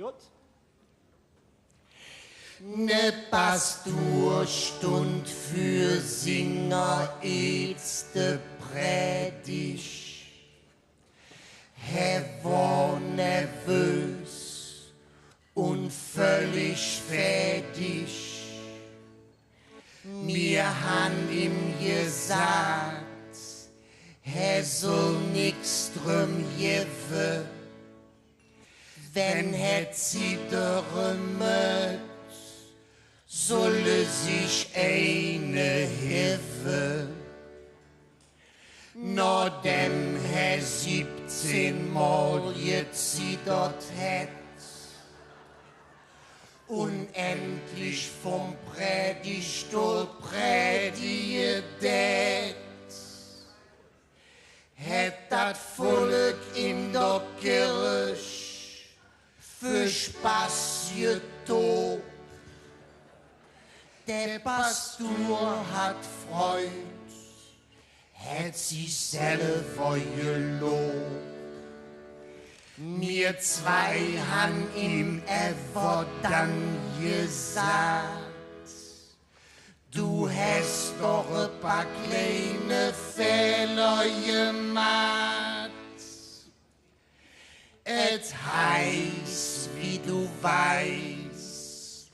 Gut. Ne Pasturstund für Singer ätzte Predigt. War nervös und völlig fertig. Mir han ihm gesagt, soll nix drum geve, wenn sie dörre solle sich eine Hilfe. Nachdem 17 Mal jetzt sie dort hätt, unendlich vom Predigtstuhl prediget, hätt dat Volk in der Kirche für Spaß getobt. Der Pastor hat Freud, hätt sich selber gelobt. Wir zwei han ihm dann gesagt, du hast doch ein paar kleine Fehler gemacht. Es heißt, wie du weißt,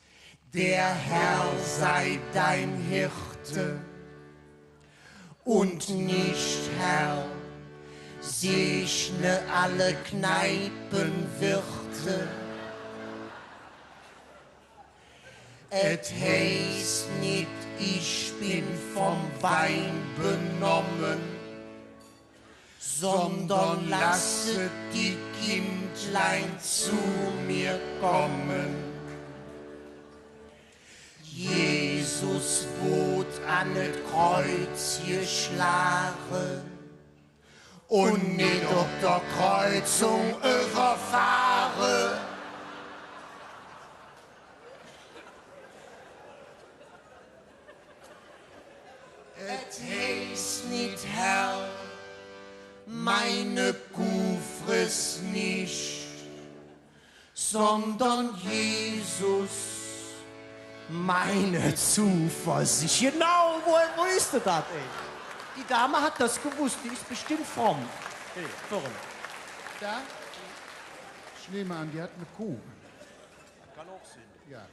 der Herr sei dein Hirte und nicht Herr, segne alle Kneipenwirte. Es heißt nicht, ich bin vom Wein benommen, sondern lasset die Kindlein zu mir kommen. Jesus wurde an das Kreuz geschlagen und nicht auf der Kreuzung überfahren. Es heißt nicht, Herr, meine Kuh frisst nicht, sondern Jesus, meine Zuversicht. Genau, wo ist das, ey? Die Dame hat das gewusst, die ist bestimmt fromm. Hey, vorne. Da? Ich nehme an, die hat eine Kuh. Kann auch sein. Ja.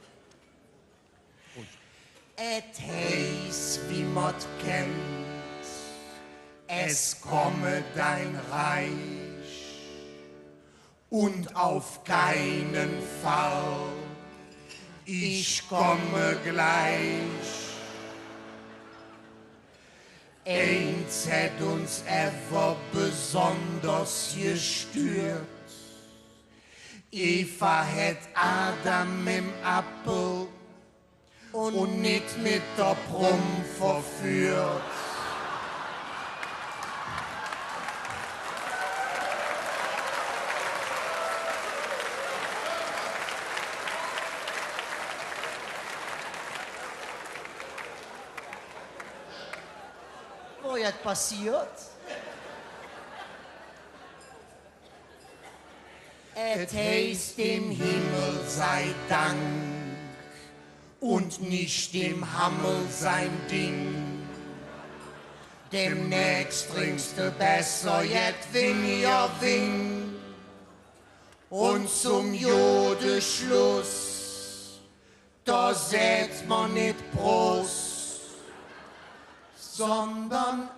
Et heißt, wie man kennt, es komme dein Reich und auf keinen Fall, ich komme gleich. Eins hat uns ever besonders gestört. Eva hat Adam im Apfel und nicht mit der Brumm verführt. Wo jetzt passiert? Es heißt dem Himmel sei Dank und nicht dem Hammel sein Ding. Demnächst trinkst du besser, jetzt weniger Wing. Und zum Jodeschluss, da setzt man nicht Prost, sondern